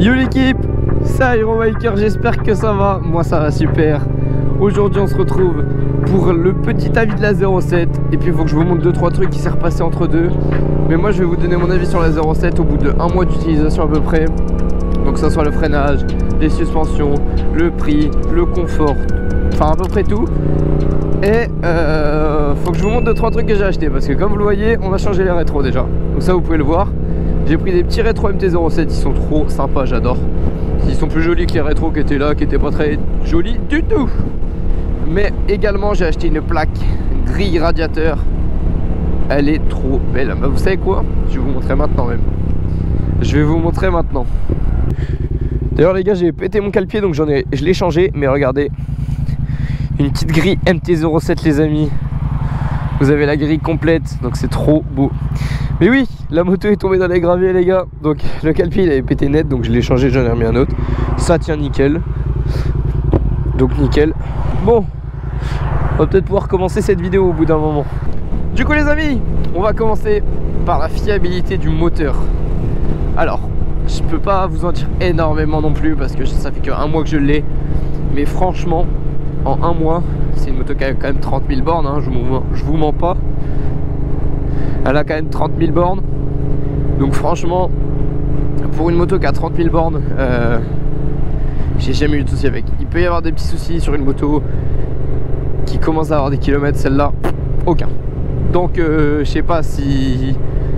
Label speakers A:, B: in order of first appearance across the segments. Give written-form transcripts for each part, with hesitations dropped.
A: Yo l'équipe, c'est Aerobiker, j'espère que ça va. Moi ça va super. Aujourd'hui on se retrouve pour le petit avis de la 07. Et puis il faut que je vous montre 2-3 trucs qui s'est repassé entre deux. Mais moi je vais vous donner mon avis sur la 07 au bout de 1 mois d'utilisation à peu près. Donc que ça soit le freinage, les suspensions, le prix, le confort, enfin à peu près tout. Et faut que je vous montre 2-3 trucs que j'ai acheté. Parce que comme vous le voyez, on a changé les rétros déjà. Donc ça vous pouvez le voir. J'ai pris des petits rétros MT-07, ils sont trop sympas, j'adore. Ils sont plus jolis que les rétros qui étaient là, qui étaient pas très jolis du tout. Mais également j'ai acheté une plaque grille radiateur. Elle est trop belle. Bah, vous savez quoi? Je vais vous montrer maintenant même. Je vais vous montrer maintenant. D'ailleurs les gars, j'ai pété mon cale-pied donc je l'ai changé. Mais regardez, une petite grille MT-07 les amis. Vous avez la grille complète, donc c'est trop beau. Mais oui, la moto est tombée dans les graviers les gars. Donc le cale-pied il avait pété net, donc je l'ai changé, j'en ai remis un autre. Ça tient nickel. Donc nickel. Bon, on va peut-être pouvoir commencer cette vidéo au bout d'un moment. Du coup les amis, on va commencer par la fiabilité du moteur. Alors, je peux pas vous en dire énormément non plus parce que ça fait qu'un mois que je l'ai. Mais franchement, en un mois, c'est une moto qui a quand même 30 000 bornes, hein, je vous mens pas. Elle a quand même 30 000 bornes. Donc franchement, pour une moto qui a 30 000 bornes, j'ai jamais eu de soucis avec. Il peut y avoir des petits soucis sur une moto qui commence à avoir des kilomètres, celle-là, aucun. Donc je sais pas si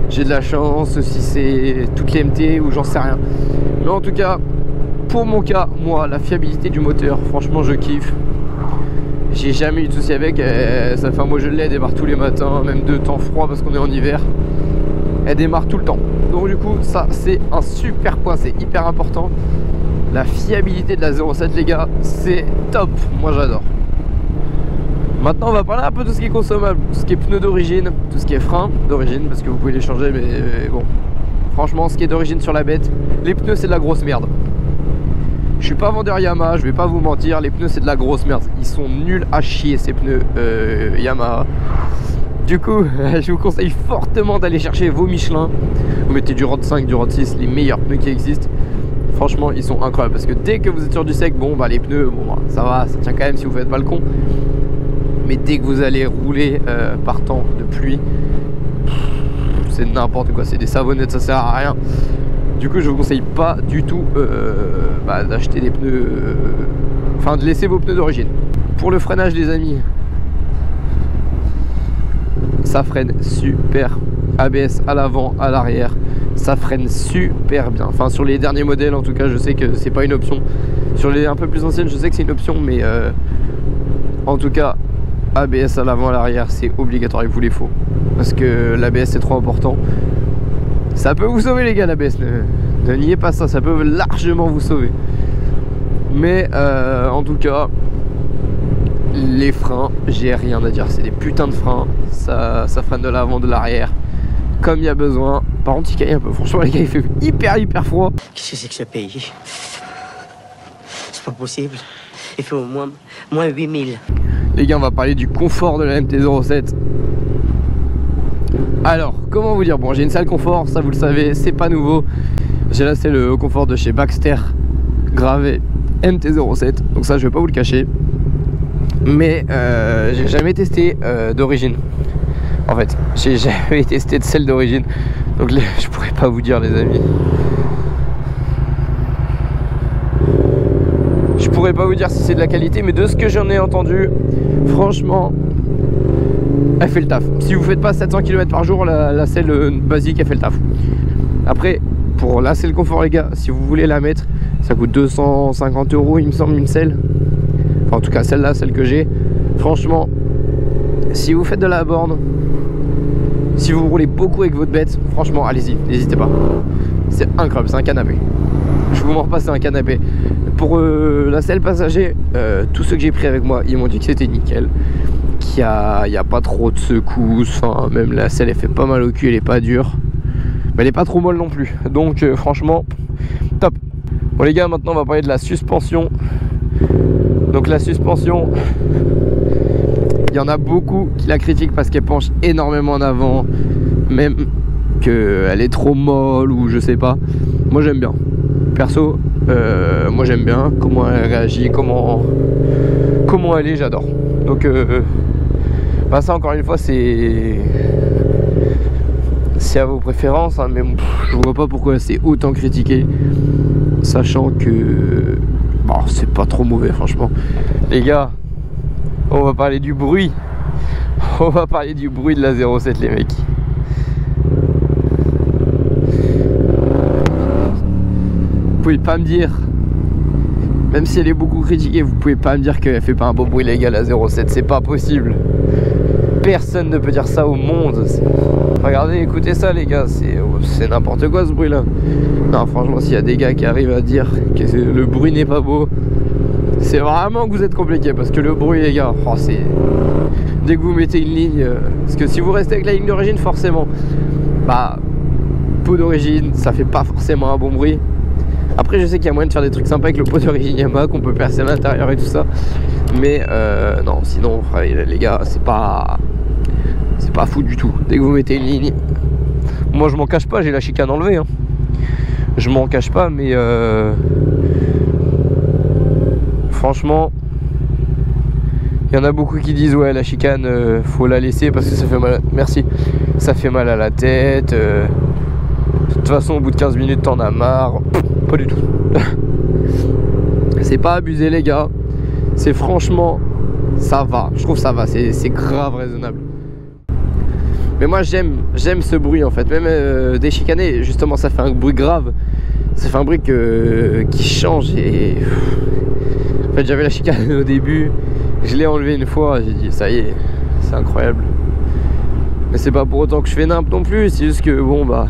A: j'ai de la chance, si c'est toutes les MT ou j'en sais rien. Mais en tout cas, pour mon cas, moi, la fiabilité du moteur, franchement je kiffe. J'ai jamais eu de soucis avec, ça fait un mois que je l'ai, elle démarre tous les matins, même de temps froid parce qu'on est en hiver. Elle démarre tout le temps. Donc du coup, ça c'est un super point, c'est hyper important. La fiabilité de la 07 les gars, c'est top, moi j'adore. Maintenant on va parler un peu de ce qui est consommable, tout ce qui est pneus d'origine, tout ce qui est frein d'origine, parce que vous pouvez les changer, mais bon. Franchement, ce qui est d'origine sur la bête, les pneus c'est de la grosse merde. Je suis pas vendeur Yamaha, je vais pas vous mentir, les pneus c'est de la grosse merde. Ils sont nuls à chier ces pneus Yamaha. Du coup, je vous conseille fortement d'aller chercher vos Michelin. Vous mettez du Rod 5, du Rod 6, les meilleurs pneus qui existent. Franchement, ils sont incroyables parce que dès que vous êtes sur du sec, bon bah les pneus, bon ça va, ça tient quand même si vous faites pas le con. Mais dès que vous allez rouler par temps de pluie, c'est n'importe quoi, c'est des savonnettes, ça sert à rien. Du coup je vous conseille pas du tout d'acheter des pneus, enfin de laisser vos pneus d'origine. Pour le freinage les amis, ça freine super, ABS à l'avant, à l'arrière, ça freine super bien. Enfin sur les derniers modèles en tout cas je sais que c'est pas une option. Sur les un peu plus anciennes je sais que c'est une option, mais en tout cas ABS à l'avant, à l'arrière c'est obligatoire, il vous les faut. Parce que l'ABS c'est trop important. Ça peut vous sauver les gars l'ABS, ne niez pas ça, ça peut largement vous sauver. Mais en tout cas, les freins, j'ai rien à dire, c'est des putains de freins. Ça freine de l'avant, de l'arrière, comme il y a besoin. Par contre il caille un peu, franchement les gars il fait hyper froid.
B: Qu'est-ce que c'est que ce pays? C'est pas possible, il fait au moins 8000.
A: Les gars on va parler du confort de la MT-07. Alors, comment vous dire? Bon, j'ai une salle confort, ça vous le savez, c'est pas nouveau. J'ai là, c'est le confort de chez Baxter, gravé MT-07. Donc ça, je vais pas vous le cacher. Mais j'ai jamais testé d'origine. En fait, j'ai jamais testé de celle d'origine. Donc je pourrais pas vous dire les amis. Je pourrais pas vous dire si c'est de la qualité, mais de ce que j'en ai entendu, franchement, elle fait le taf. Si vous faites pas 700 km par jour, la selle basique elle fait le taf. Après, pour la selle confort les gars, si vous voulez la mettre, ça coûte 250 € il me semble une selle. Enfin en tout cas celle-là, celle que j'ai. Franchement, si vous faites de la borne, si vous roulez beaucoup avec votre bête, franchement allez-y, n'hésitez pas. C'est incroyable, c'est un canapé. Je vous mens pas, c'est un canapé. Pour la selle passager, tous ceux que j'ai pris avec moi, ils m'ont dit que c'était nickel. Il n'y a pas trop de secousses, enfin, même la selle elle fait pas mal au cul, elle est pas dure, mais elle est pas trop molle non plus, donc franchement top. Bon les gars, maintenant on va parler de la suspension. Donc la suspension, il y en a beaucoup qui la critiquent parce qu'elle penche énormément en avant, même qu'elle est trop molle ou je sais pas. Moi j'aime bien. Perso, moi j'aime bien comment elle réagit, comment elle est, j'adore. Donc bah ça encore une fois c'est à vos préférences, hein, mais je vois pas pourquoi c'est autant critiqué, sachant que bon, c'est pas trop mauvais franchement. Les gars, on va parler du bruit. On va parler du bruit de la 07 les mecs. Vous pouvez pas me dire, même si elle est beaucoup critiquée, vous pouvez pas me dire qu'elle fait pas un beau bruit les gars la 07, c'est pas possible. Personne ne peut dire ça au monde. Regardez, écoutez ça les gars, c'est n'importe quoi ce bruit là. Non franchement, s'il y a des gars qui arrivent à dire que le bruit n'est pas beau, c'est vraiment que vous êtes compliqué, parce que le bruit les gars, oh, c'est... Dès que vous mettez une ligne, parce que si vous restez avec la ligne d'origine forcément, bah pot d'origine ça fait pas forcément un bon bruit. Après je sais qu'il y a moyen de faire des trucs sympas avec le pot d'origine Yamaha, qu'on peut percer à l'intérieur et tout ça, mais non sinon les gars c'est pas fou du tout. Dès que vous mettez une ligne, moi je m'en cache pas, j'ai la chicane enlevée hein. Je m'en cache pas, mais franchement il y en a beaucoup qui disent ouais la chicane faut la laisser parce que ça fait mal. Merci, ça fait mal à la tête, de toute façon au bout de 15 minutes t'en as marre. Pas du tout. C'est pas abusé les gars, c'est franchement ça va, je trouve ça va, c'est grave raisonnable. Mais moi j'aime ce bruit en fait, même déchicané justement ça fait un bruit grave, ça fait un bruit qui change. Et en fait j'avais la chicane au début, je l'ai enlevé une fois, j'ai dit ça y est, c'est incroyable. Mais c'est pas pour autant que je fais nimp non plus, c'est juste que bon bah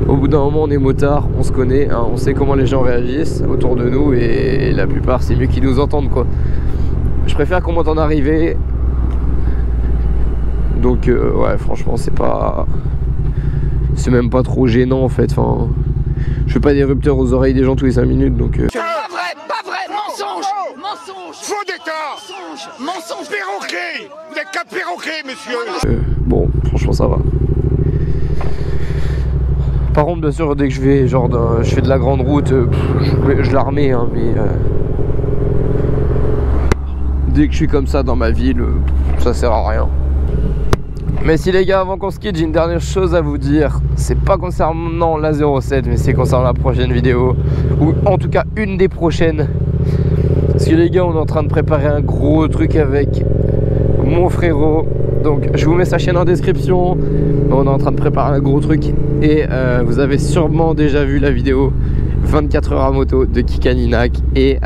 A: au bout d'un moment on est motard, on se connaît, hein, on sait comment les gens réagissent autour de nous, et la plupart c'est mieux qu'ils nous entendent quoi. Je préfère qu'on m'entende arriver. Donc ouais franchement c'est même pas trop gênant en fait. Enfin, je fais pas des rupteurs aux oreilles des gens tous les 5 minutes donc
C: Pas vrai, mensonge, mensonge,
D: faux d'état, mensonge, perroquet, vous n'êtes qu'un perroquet monsieur.
A: bon franchement ça va. Par contre bien sûr dès que je vais genre je fais de la grande route, je la remets hein, mais dès que je suis comme ça dans ma ville, ça sert à rien. Mais si les gars, avant qu'on se quitte, j'ai une dernière chose à vous dire. C'est pas concernant la 07, mais c'est concernant la prochaine vidéo, ou en tout cas une des prochaines. Parce que les gars, on est en train de préparer un gros truc avec mon frérot. Donc je vous mets sa chaîne en description. On est en train de préparer un gros truc. Et vous avez sûrement déjà vu la vidéo 24 heures à moto de Kikaninak. Et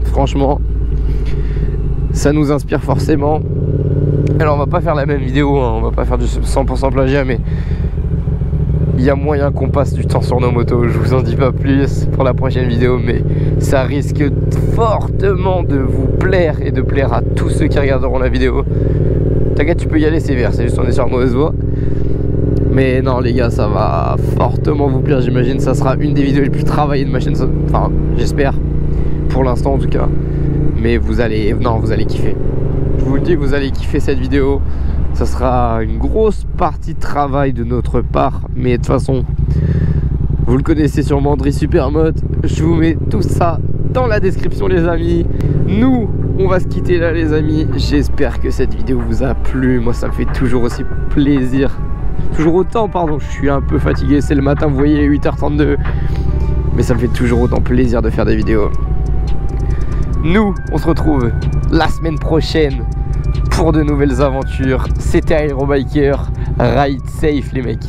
A: franchement, ça nous inspire forcément. Alors on va pas faire la même vidéo, hein, on va pas faire du 100% plagiat, mais il y a moyen qu'on passe du temps sur nos motos. Je vous en dis pas plus pour la prochaine vidéo, mais ça risque fortement de vous plaire et de plaire à tous ceux qui regarderont la vidéo. T'inquiète, tu peux y aller, c'est vert, c'est juste on est sur la mauvaise voie. Mais non les gars, ça va fortement vous plaire, j'imagine. Ça sera une des vidéos les plus travaillées de ma chaîne, enfin j'espère, pour l'instant en tout cas. Mais vous allez kiffer. Je vous le dis, vous allez kiffer cette vidéo. Ça sera une grosse partie de travail de notre part, mais de toute façon vous le connaissez sûrement, Dri Supermode. Je vous mets tout ça dans la description les amis. Nous on va se quitter là les amis. J'espère que cette vidéo vous a plu. Moi ça me fait toujours aussi plaisir, toujours autant pardon, je suis un peu fatigué, c'est le matin, vous voyez 8h32, mais ça me fait toujours autant plaisir de faire des vidéos. Nous on se retrouve la semaine prochaine pour de nouvelles aventures. C'était Aerobiker, ride safe les mecs.